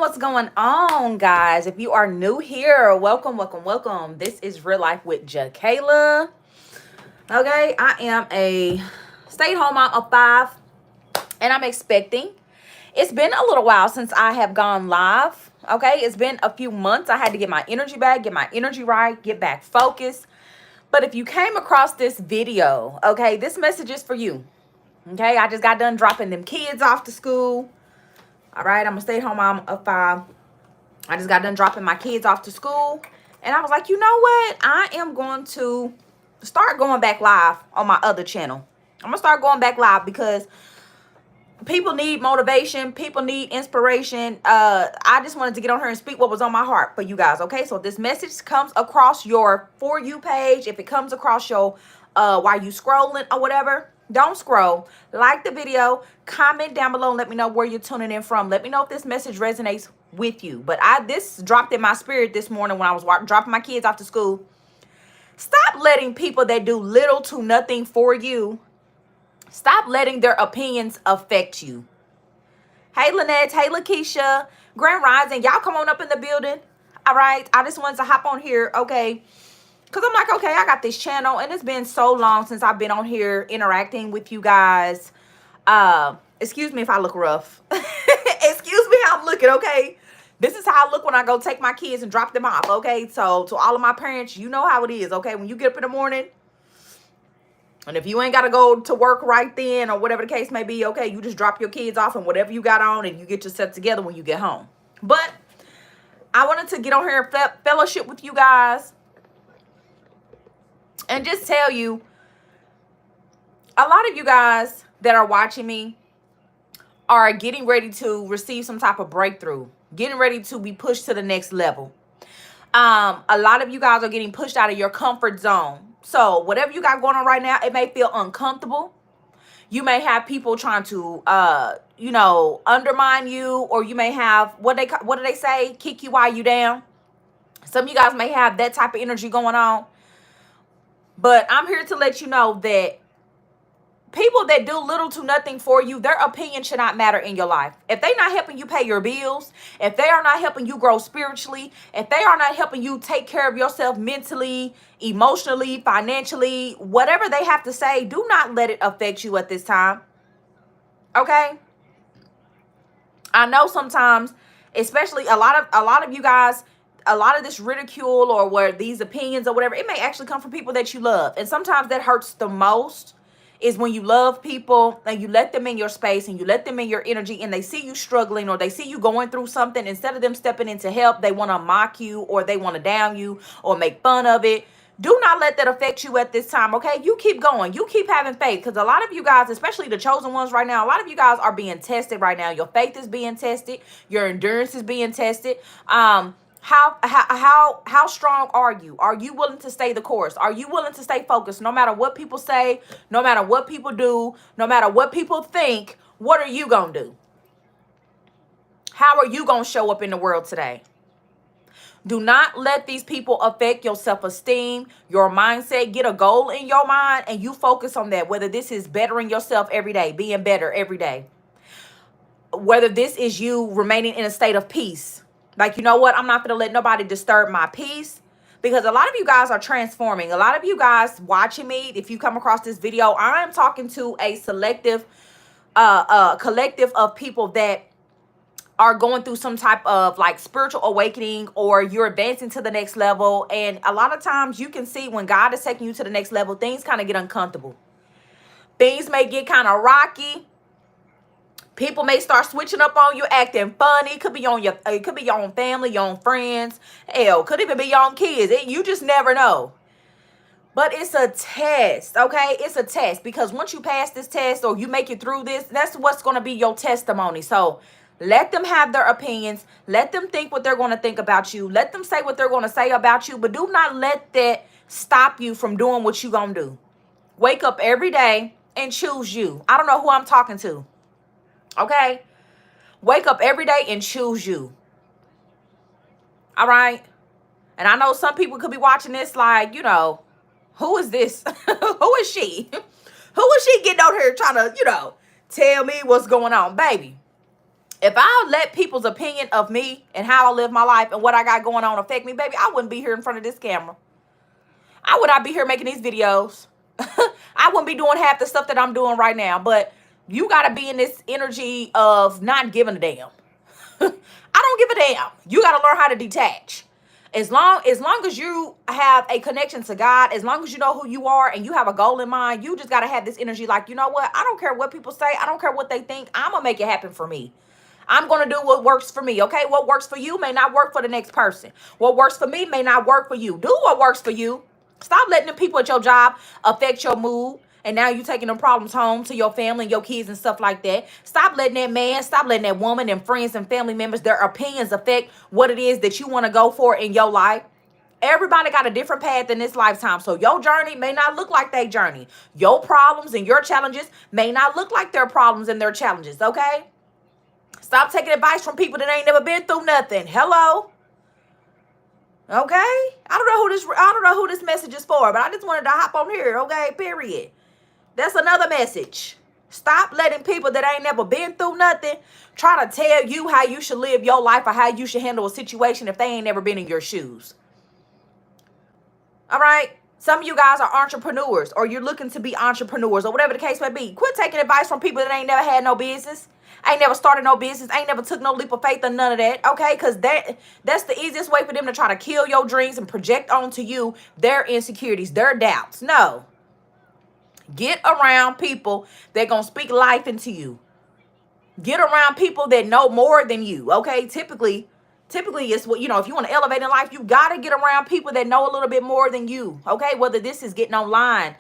What's going on, guys? If you are new here, welcome, welcome, welcome. This is Real Life with Jakayla. Okay, I am a stay-at-home mom of 5, and I'm expecting. It's been a little while since I have gone live. Okay, it's been a few months. I had to get my energy back, get my energy right, get back focused. But if you came across this video, okay, this message is for you. Okay, I just got done dropping them kids off to school. All right, I'm a stay-at-home mom of 5. I just got done dropping my kids off to school. And I was like, you know what? I am going to start going back live on my other channel. I'm going to start going back live because people need motivation. People need inspiration. I just wanted to get on here and speak what was on my heart for you guys. Okay, so if this message comes across your For You page, if it comes across your while you scrolling or whatever, don't scroll. Like the video, comment down below and let me know where you're tuning in from. Let me know if this message resonates with you. But this dropped in my spirit this morning when I was dropping my kids off to school. Stop letting people that do little to nothing for you, stop letting their opinions affect you. Hey, Lynette. Hey, Lakeisha. Grand Rising. Y'all come on up in the building. All right. I just wanted to hop on here. Okay. Because I'm like, okay, I got this channel. And it's been so long since I've been on here interacting with you guys. Excuse me if I look rough. Excuse me how I'm looking, okay? This is how I look when I go take my kids and drop them off, okay? So to all of my parents, you know how it is, okay? When you get up in the morning, and if you ain't got to go to work right then or whatever the case may be, okay, you just drop your kids off and whatever you got on and you get yourself together when you get home. But I wanted to get on here and fellowship with you guys and just tell you, a lot of you guys that are watching me are getting ready to receive some type of breakthrough, getting ready to be pushed to the next level. A lot of you guys are getting pushed out of your comfort zone. So whatever you got going on right now, it may feel uncomfortable. You may have people trying to, undermine you, or you may have, what do they say? Kick you while you down. Some of you guys may have that type of energy going on. But I'm here to let you know that people that do little to nothing for you, their opinion should not matter in your life. If they're not helping you pay your bills, if they are not helping you grow spiritually, if they are not helping you take care of yourself mentally, emotionally, financially, whatever they have to say, do not let it affect you at this time. Okay? I know sometimes, especially a lot of you guys, a lot of this ridicule or where these opinions or whatever, it may actually come from people that you love. And sometimes that hurts the most is when you love people and you let them in your space and you let them in your energy and they see you struggling or they see you going through something. Instead of them stepping in to help, they want to mock you or they want to down you or make fun of it. Do not let that affect you at this time, okay? You keep going. You keep having faith, because a lot of you guys, especially the chosen ones right now, a lot of you guys are being tested right now. Your faith is being tested. Your endurance is being tested. How strong are you? Are you willing to stay the course? Are you willing to stay focused no matter what people say, no matter what people do, no matter what people think? What are you going to do? How are you going to show up in the world today? Do not let these people affect your self-esteem, your mindset. Get a goal in your mind and you focus on that. Whether this is bettering yourself every day, being better every day. Whether this is you remaining in a state of peace. Like, you know what? I'm not going to let nobody disturb my peace. Because a lot of you guys are transforming. A lot of you guys watching me, if you come across this video, I'm talking to a selective collective of people that are going through some type of like spiritual awakening, or you're advancing to the next level. And a lot of times you can see when God is taking you to the next level, things kind of get uncomfortable. Things may get kind of rocky. People may start switching up on you, acting funny. It could be your own family, your own friends. Hell, could even be your own kids. You just never know. But it's a test, okay? It's a test, because once you pass this test or you make it through this, that's what's going to be your testimony. So let them have their opinions. Let them think what they're going to think about you. Let them say what they're going to say about you. But do not let that stop you from doing what you're going to do. Wake up every day and choose you. I don't know who I'm talking to. Okay? Wake up every day and choose you. All right? And I know some people could be watching this like, who is this? Who is she? Who is she getting out here trying to, tell me what's going on? Baby, If I let people's opinion of me and how I live my life and what I got going on affect me, baby, I wouldn't be here in front of this camera. I would not be here making these videos. I wouldn't be doing half the stuff that I'm doing right now. But you got to be in this energy of not giving a damn. I don't give a damn. You got to learn how to detach. As long as you have a connection to God, as long as you know who you are and you have a goal in mind, you just got to have this energy like, you know what? I don't care what people say. I don't care what they think. I'm going to make it happen for me. I'm going to do what works for me, okay? What works for you may not work for the next person. What works for me may not work for you. Do what works for you. Stop letting the people at your job affect your mood. And now you taking them problems home to your family and your kids and stuff like that. Stop letting that man, stop letting that woman and friends and family members, their opinions affect what it is that you want to go for in your life. Everybody got a different path in this lifetime. So your journey may not look like their journey. Your problems and your challenges may not look like their problems and their challenges, okay? Stop taking advice from people that ain't never been through nothing. Hello? Okay? I don't know who this message is for, but I just wanted to hop on here, okay? Period. That's another message. Stop letting people that ain't never been through nothing try to tell you how you should live your life or how you should handle a situation if they ain't never been in your shoes. All right? Some of you guys are entrepreneurs or you're looking to be entrepreneurs or whatever the case may be. Quit taking advice from people that ain't never had no business. Ain't never started no business. Ain't never took no leap of faith or none of that. Okay? Because that's the easiest way for them to try to kill your dreams and project onto you their insecurities, their doubts. No. Get around people that gonna speak life into you. Get around people that know more than you. Okay? Typically it's what, if you want to elevate in life, you got to get around people that know a little bit more than you. Okay? Whether this is getting online,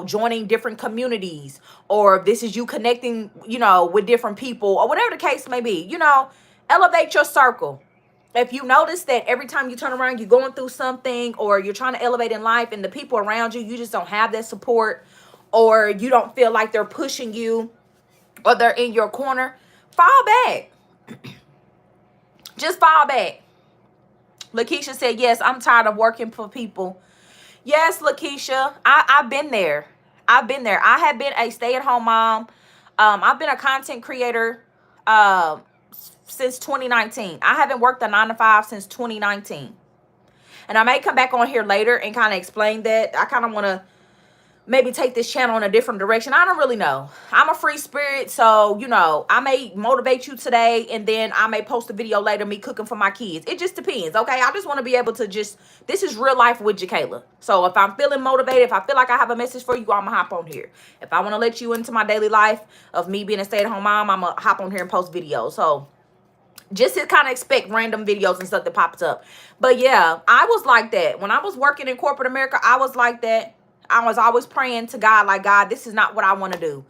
joining different communities, or if this is you connecting, with different people or whatever the case may be, elevate your circle. If you notice that every time you turn around, you're going through something or you're trying to elevate in life and the people around you, you just don't have that support or you don't feel like they're pushing you or they're in your corner, fall back. Just fall back. Lakeisha said, yes, I'm tired of working for people. Yes, Lakeisha, I've been there. I have been a stay-at-home mom. I've been a content creator since 2019. I haven't worked a 9-to-5 since 2019. And I may come back on here later and kind of explain that. I kind of want to maybe take this channel in a different direction. I don't really know. I'm a free spirit, so, I may motivate you today, and then I may post a video later, me cooking for my kids. It just depends, okay? I just want to be able to this is real life with Jakayla. So if I'm feeling motivated, if I feel like I have a message for you, I'm going to hop on here. If I want to let you into my daily life of me being a stay-at-home mom, I'm going to hop on here and post videos. So just to kind of expect random videos and stuff that pops up. But yeah, I was like that. When I was working in corporate America, I was like that. I was always praying to God, like, God, this is not what I want to do.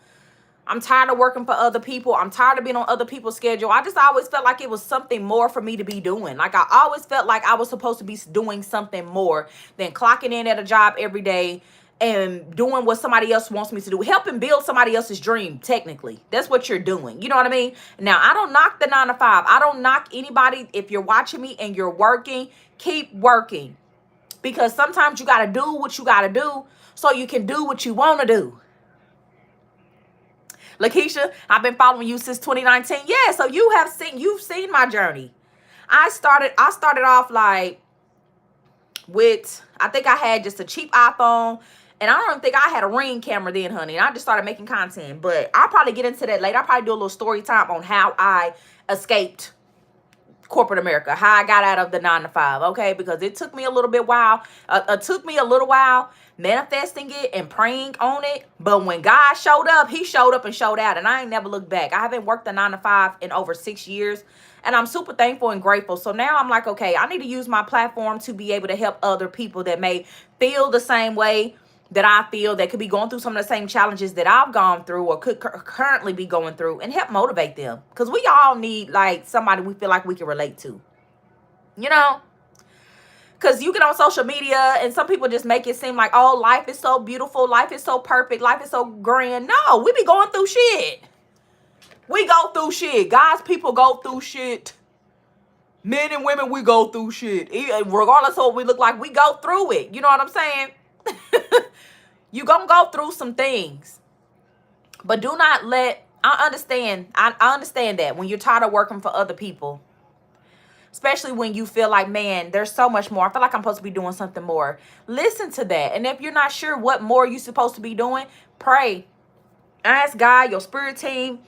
I'm tired of working for other people. I'm tired of being on other people's schedule. I just always felt like it was something more for me to be doing. Like, I always felt like I was supposed to be doing something more than clocking in at a job every day and doing what somebody else wants me to do. Helping build somebody else's dream, technically. That's what you're doing. You know what I mean? Now, I don't knock the 9-to-5. I don't knock anybody. If you're watching me and you're working, keep working. Because sometimes you got to do what you got to do so you can do what you want to do. Lakeisha, I've been following you since 2019. Yeah, so you've seen my journey. I started off like with, I think I had just a cheap iPhone, and I don't think I had a Ring camera then, honey. And I just started making content, but I'll probably get into that later. I'll probably do a little story time on how I escaped corporate America, how I got out of the 9-to-5, okay? Because it took me a little while manifesting it and praying on it. But when God showed up, he showed up and showed out, and I ain't never looked back. I haven't worked the 9-to-5 in over 6 years, and I'm super thankful and grateful. So now I'm like, okay, I need to use my platform to be able to help other people that may feel the same way that I feel, that could be going through some of the same challenges that I've gone through or could currently be going through, and help motivate them. Because we all need like somebody we feel like we can relate to, because you get on social media and some people just make it seem like, oh, life is so beautiful, life is so perfect, life is so grand. No, we be going through shit. We go through shit. God's people go through shit. Men and women, we go through shit. Regardless of what we look like, we go through it. You know what I'm saying? You gonna go through some things. But do not let I understand. I understand that when you're tired of working for other people, especially when you feel like, man, there's so much more. I feel like I'm supposed to be doing something more. Listen to that. And if you're not sure what more you're supposed to be doing, pray. Ask God, your spirit team,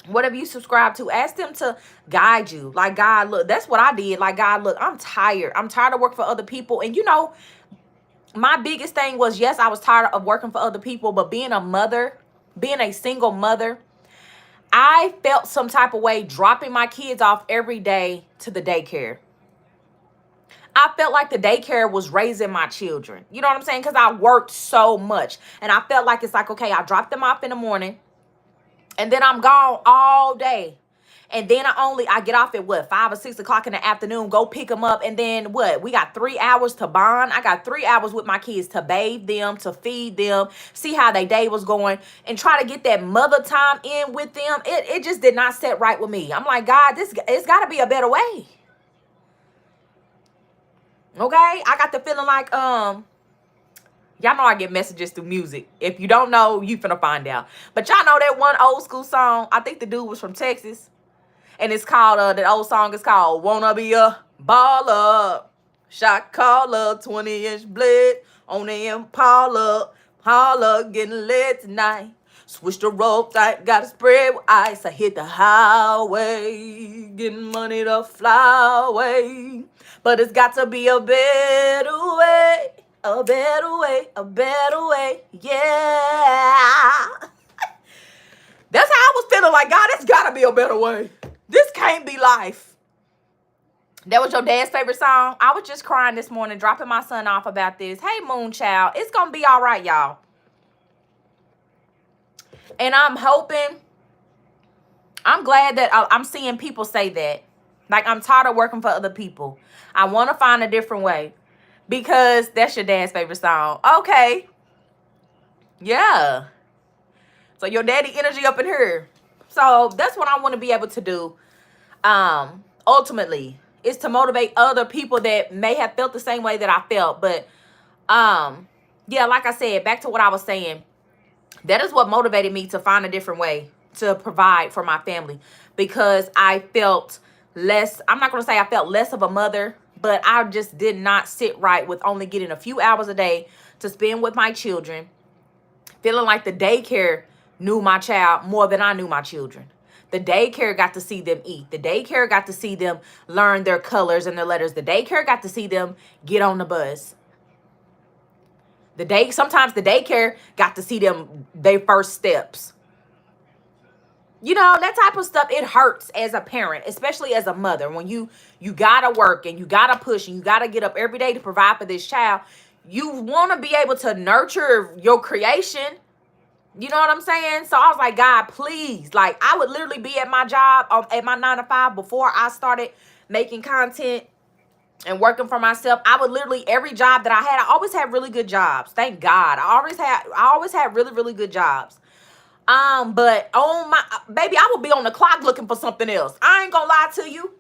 whatever you subscribe to, ask them to guide you. Like, God, look, that's what I did. Like, God, look, I'm tired. I'm tired of working for other people. And you know, my biggest thing was, yes, I was tired of working for other people, but being a mother, being a single mother, I felt some type of way dropping my kids off every day to the daycare. I felt like the daycare was raising my children. You know what I'm saying? Because I worked so much. And I felt like it's like, okay, I dropped them off in the morning. And then I'm gone all day. And then I get off at what, 5 or 6 o'clock in the afternoon, go pick them up. And then what, we got 3 hours to bond. I got 3 hours with my kids to bathe them, to feed them, see how their day was going, and try to get that mother time in with them. It just did not set right with me. I'm like, God, it's got to be a better way. Okay? I got the feeling like, y'all know I get messages through music. If you don't know, you finna find out. But y'all know that one old school song. I think the dude was from Texas. And it's called, that old song is called Wanna Be a Baller. Shot caller, 20-inch blade on the Impala. Holla, getting lit tonight. Switch the rope tight, gotta spread with ice. I hit the highway, getting money to fly away. But it's got to be a better way. A better way, a better way, yeah. That's how I was feeling like, God, it's got to be a better way. This can't be life. That was your dad's favorite song? I was just crying this morning, dropping my son off about this. Hey, Moonchild, it's going to be all right, y'all. And I'm hoping, I'm glad that I'm seeing people say that. Like, I'm tired of working for other people. I want to find a different way. Because that's your dad's favorite song. Okay. Yeah. So your daddy energy up in here. So that's what I want to be able to do. Ultimately, is to motivate other people that may have felt the same way that I felt. But yeah, like I said, back to what I was saying. That is what motivated me to find a different way to provide for my family. Because I felt less, I'm not going to say I felt less of a mother, but I just did not sit right with only getting a few hours a day to spend with my children. Feeling like the daycare knew my child more than I knew my children. The daycare got to see them eat. The daycare got to see them learn their colors and their letters. The daycare got to see them get on the bus. Sometimes the daycare got to see them their first steps. You know, that type of stuff, it hurts as a parent, especially as a mother. When you gotta work and you gotta push and you gotta get up every day to provide for this child, you want to be able to nurture your creation. You know what I'm saying? So I was like, God, please. Like, I would literally be at my job, at my 9 to 5 before I started making content and working for myself. I would literally, every job that I always had really good jobs. Thank God. I always had really, really good jobs. But on my baby, I would be on the clock looking for something else. I ain't gonna lie to you.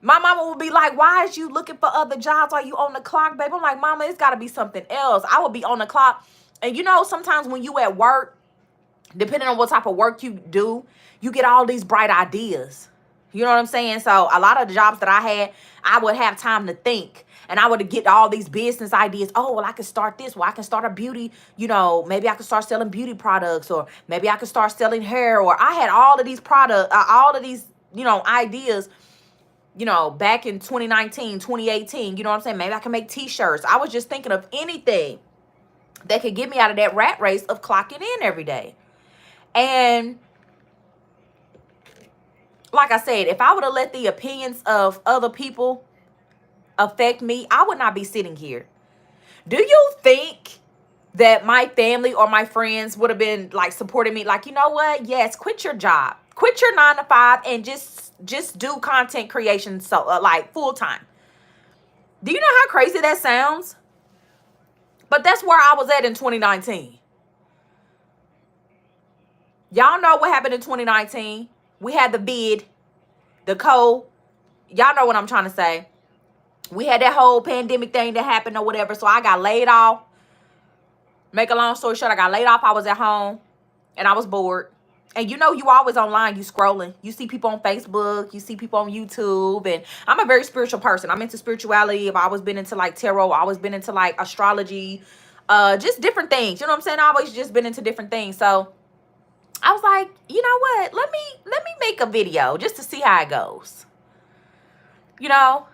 My mama would be like, why is you looking for other jobs? Are you on the clock, baby? I'm like, Mama, it's gotta be something else. I would be on the clock. And you know, sometimes when you at work, depending on what type of work you do, you get all these bright ideas. You know what I'm saying? So a lot of the jobs that I had, I would have time to think. And I would get all these business ideas. Oh, well, I can start this. Well, I can start a beauty, you know, maybe I can start selling beauty products, or maybe I can start selling hair. Or I had all of these products, all of these, you know, ideas, you know, back in 2019, 2018. You know what I'm saying? Maybe I can make t-shirts. I was just thinking of anything that could get me out of that rat race of clocking in every day. And like I said, if I would have let the opinions of other people affect me, I would not be sitting here. Do you think that my family or my friends would have been like supporting me? Like, you know what? Yes, quit your job. Quit your 9 to 5 and just do content creation so like full time. Do you know how crazy that sounds? But that's where I was at in 2019. Y'all know what happened in 2019. We had the vid, the cold. Y'all know what I'm trying to say. We had that whole pandemic thing that happened or whatever. So I got laid off. Make a long story short, I got laid off. I was at home. and I was bored. And you know, you always online, you scrolling. You see people on Facebook, you see people on YouTube. And I'm a very spiritual person. I'm into spirituality. I've always been into like tarot. I've always been into like astrology. Just different things. You know what I'm saying? I've always just been into different things. So I was like, you know what? Let me make a video just to see how it goes. You know,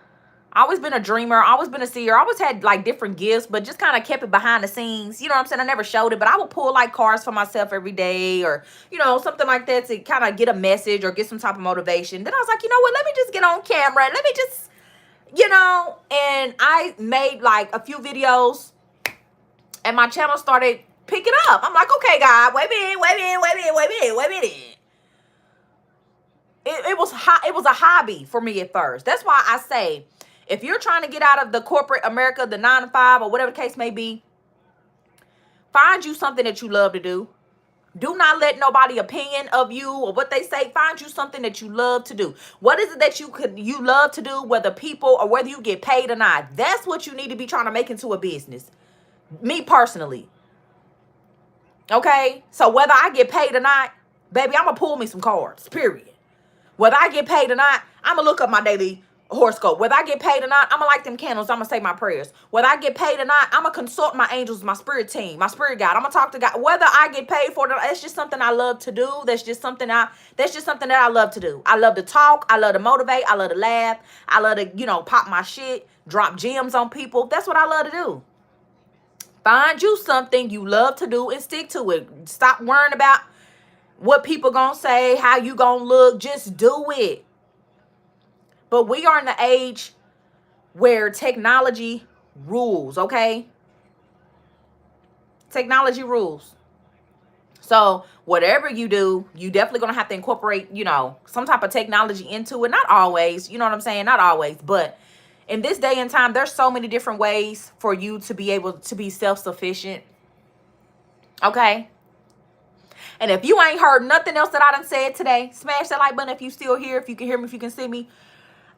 I always been a dreamer. I always been a seer. I always had like different gifts, but just kind of kept it behind the scenes. You know what I'm saying? I never showed it, but I would pull like cards for myself every day, or, you know, something like that to kind of get a message or get some type of motivation. Then I was like, you know what? Let me just get on camera. Let me just, you know, and I made like a few videos and my channel started picking up. I'm like, okay, God, wait a minute. It was a hobby for me at first. That's why I say, if you're trying to get out of the corporate America, the 9 to 5 or whatever the case may be, find you something that you love to do. Do not let nobody opinion of you or what they say. Find you something that you love to do. What is it that you love to do, whether people or whether you get paid or not? That's what you need to be trying to make into a business. Me personally. Okay? So whether I get paid or not, baby, I'm going to pull me some cards, period. Whether I get paid or not, I'm going to look up my daily horoscope. Whether I get paid or not, I'm going to light them candles. I'm going to say my prayers. Whether I get paid or not, I'm going to consult my angels, my spirit team, my spirit guide. I'm going to talk to God. Whether I get paid for it, that's just something I love to do. That's just something that I love to do. I love to talk. I love to motivate. I love to laugh. I love to, you know, pop my shit, drop gems on people. That's what I love to do. Find you something you love to do and stick to it. Stop worrying about what people gonna say, how you gonna look. Just do it. But we are in the age where technology rules, okay? Technology rules. So whatever you do, you definitely gonna have to incorporate, you know, some type of technology into it. Not always, you know what I'm saying? Not always, but in this day and time, there's so many different ways for you to be able to be self-sufficient. Okay? And if you ain't heard nothing else that I done said today, smash that like button if you still here, if you can hear me, if you can see me.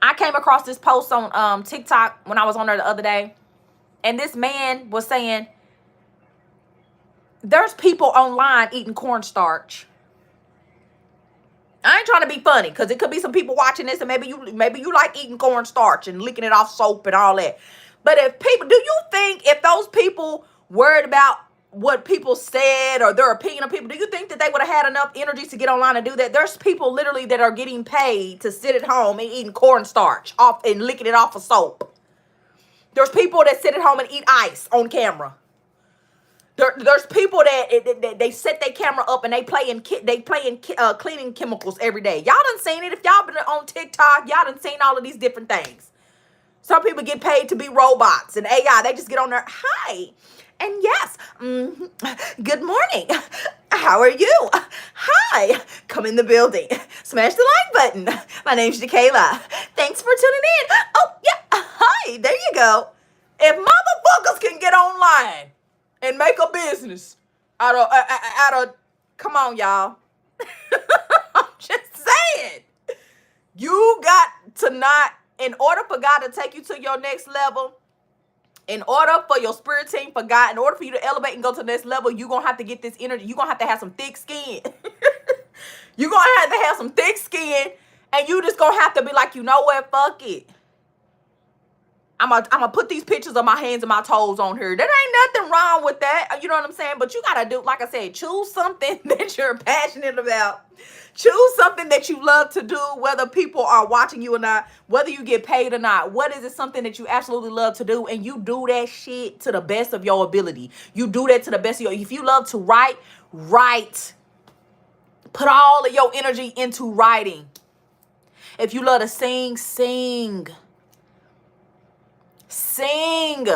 I came across this post on TikTok when I was on there the other day. And this man was saying, there's people online eating cornstarch. I ain't trying to be funny, because it could be some people watching this and maybe you like eating cornstarch and licking it off soap and all that. But do you think if those people worried about what people said or their opinion of people, do you think that they would have had enough energy to get online and do that? There's people literally that are getting paid to sit at home and eating cornstarch off and licking it off of soap. There's people that sit at home and eat ice on camera. There's people that they set their camera up and they playing cleaning chemicals every day. Y'all done seen it. If y'all been on TikTok, y'all done seen all of these different things. Some people get paid to be robots and AI. They just get on there. Hi. And yes, good morning. How are you? Hi. Come in the building. Smash the like button. My name's Jakayla. Thanks for tuning in. Oh, yeah. Hi. There you go. If motherfuckers can get online and make a business out of come on, y'all. I'm just saying. You got to not, in order for God to take you to your next level, in order for your spirit team, for God, in order for you to elevate and go to the next level, you're going to have to get this energy. You're going to have some thick skin. You're going to have some thick skin, and you just going to have to be like, you know what, fuck it. I'm gonna put these pictures of my hands and my toes on here. There ain't nothing wrong with that. You know what I'm saying? But you got to do, like I said, choose something that you're passionate about. Choose something that you love to do, whether people are watching you or not, whether you get paid or not. What is it something that you absolutely love to do? And you do that shit to the best of your ability. You do that to the best of if you love to write, write. Put all of your energy into writing. If you love to sing, sing. Sing.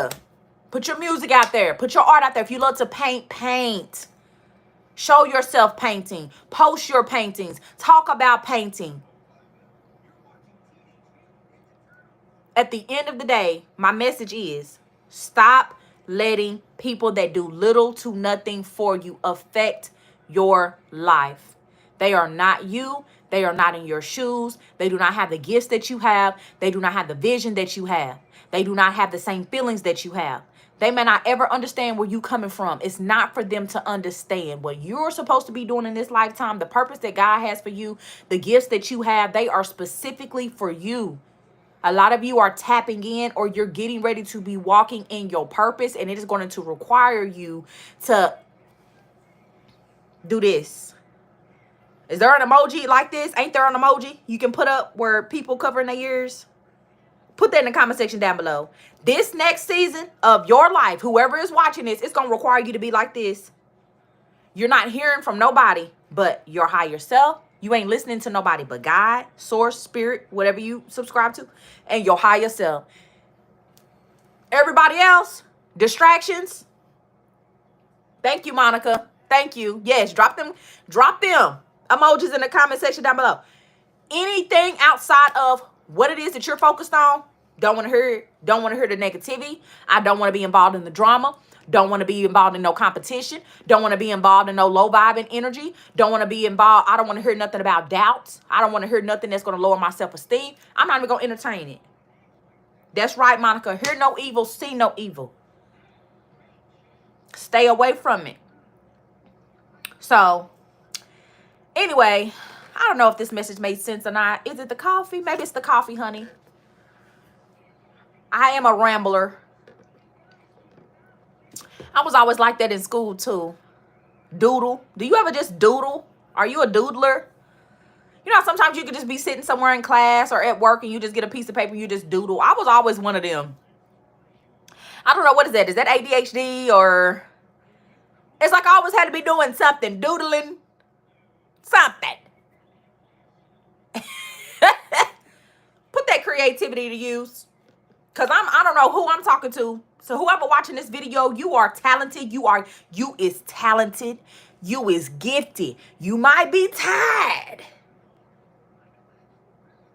Put your music out there. Put your art out there. If you love to paint, paint. Show yourself painting. Post your paintings. Talk about painting. At the end of the day, my message is stop letting people that do little to nothing for you affect your life. They are not you. They are not in your shoes. They do not have the gifts that you have. They do not have the vision that you have. They do not have the same feelings that you have. They may not ever understand where you coming from. It's not for them to understand what you're supposed to be doing in this lifetime. The purpose that God has for you, the gifts that you have, they are specifically for you. A lot of you are tapping in, or you're getting ready to be walking in your purpose, and it is going to require you to do this. Is there an emoji like this? Ain't there an emoji you can put up where people covering their ears? Put that in the comment section down below. This next season of your life, whoever is watching this, it's going to require you to be like this. You're not hearing from nobody but your higher self. You ain't listening to nobody but God, source, spirit, whatever you subscribe to, and your higher self. Everybody else, distractions. Thank you, Monica. Thank you. Yes, drop them emojis in the comment section down below. Anything outside of what it is that you're focused on, don't want to hear it. Don't want to hear the negativity. I don't want to be involved in the drama. Don't want to be involved in no competition. Don't want to be involved in no low vibing energy. Don't want to be involved. I don't want to hear nothing about doubts. I don't want to hear nothing that's going to lower my self-esteem. I'm not even going to entertain it. That's right, Monica. Hear no evil, see no evil. Stay away from it. So, anyway, I don't know if this message made sense or not. Is it the coffee? Maybe it's the coffee, honey. I am a rambler. I was always like that in school, too. Doodle. Do you ever just doodle? Are you a doodler? You know, sometimes you could just be sitting somewhere in class or at work and you just get a piece of paper and you just doodle. I was always one of them. I don't know, what is that? Is that ADHD or... It's like I always had to be doing something. Doodling. Something. Put that creativity to use. Because I don't know who I'm talking to. So whoever watching this video, you are talented. You is talented. You is gifted. You might be tired.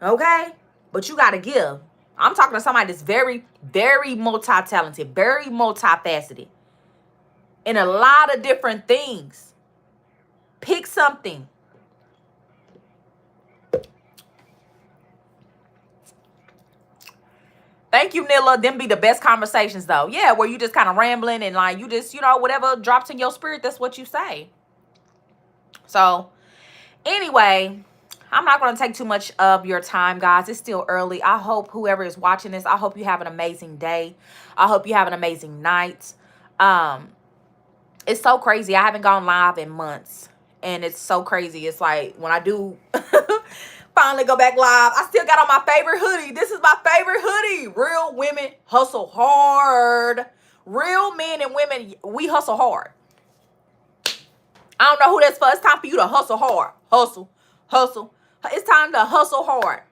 Okay? But you got to give. I'm talking to somebody that's very, very multi-talented. Very multifaceted. In a lot of different things. Pick something. Thank you, Nilla. Them be the best conversations, though. Yeah, where you just kind of rambling and like you just, you know, whatever drops in your spirit, that's what you say. So, anyway, I'm not going to take too much of your time, guys. It's still early. I hope whoever is watching this, I hope you have an amazing day. I hope you have an amazing night. It's so crazy. I haven't gone live in months. And it's so crazy. It's like when I do... finally go back live, I still got on my favorite hoodie. This is my favorite hoodie. Real women hustle hard. Real men and women, we hustle hard. I don't know who that's for. It's time for you to hustle hard. Hustle. Hustle. It's time to hustle hard.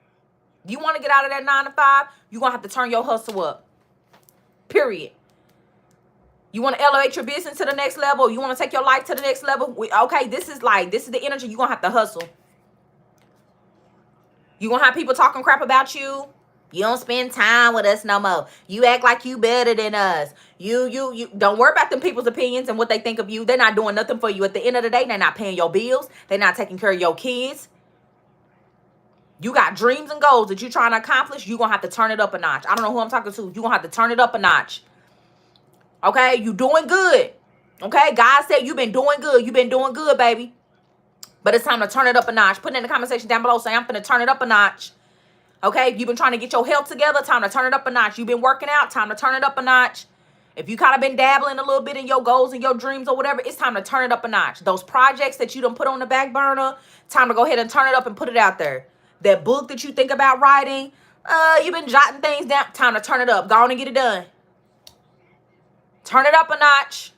You want to get out of that 9 to 5? You're going to have to turn your hustle up. Period. You want to elevate your business to the next level? You want to take your life to the next level? Okay, this is the energy. You're going to have to hustle. You gonna have people talking crap about you? You don't spend time with us no more. You act like you better than us. You don't worry about them people's opinions and what they think of you. They're not doing nothing for you. At the end of the day, they're not paying your bills. They're not taking care of your kids. You got dreams and goals that you're trying to accomplish. You're gonna have to turn it up a notch. I don't know who I'm talking to. You're gonna have to turn it up a notch. Okay, you doing good. Okay, God said you've been doing good. You've been doing good, baby. But it's time to turn it up a notch. Put it in the comment section down below. Say, I'm going to turn it up a notch. Okay? You've been trying to get your health together. Time to turn it up a notch. You've been working out. Time to turn it up a notch. If you kind of been dabbling a little bit in your goals and your dreams or whatever, it's time to turn it up a notch. Those projects that you done put on the back burner, time to go ahead and turn it up and put it out there. That book that you think about writing, you've been jotting things down. Time to turn it up. Go on and get it done. Turn it up a notch.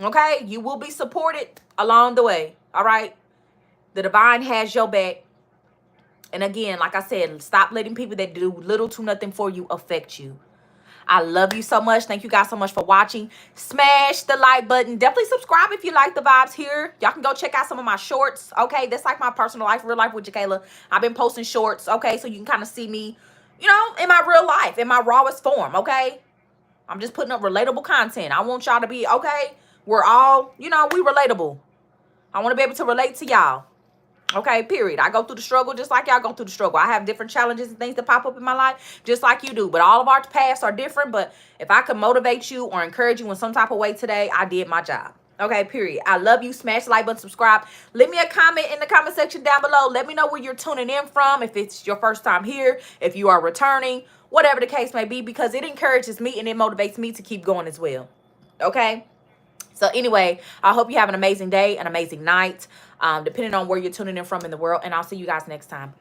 Okay? You will be supported along the way. All right? The divine has your back. And again, like I said, stop letting people that do little to nothing for you affect you. I love you so much. Thank you guys so much for watching. Smash the like button. Definitely subscribe if you like the vibes here. Y'all can go check out some of my shorts. Okay, that's like my personal life, real life with Jakayla. I've been posting shorts. Okay, so you can kind of see me, you know, in my real life, in my rawest form. Okay, I'm just putting up relatable content. I want y'all to be, okay, we're all, you know, we relatable. I want to be able to relate to y'all. Okay, period. I go through the struggle just like y'all go through the struggle. I have different challenges and things that pop up in my life just like you do. But all of our paths are different. But if I can motivate you or encourage you in some type of way today, I did my job. Okay, period. I love you. Smash the like button, subscribe. Leave me a comment in the comment section down below. Let me know where you're tuning in from. If it's your first time here, if you are returning, whatever the case may be, because it encourages me and it motivates me to keep going as well. Okay? So anyway, I hope you have an amazing day, an amazing night, depending on where you're tuning in from in the world. And I'll see you guys next time.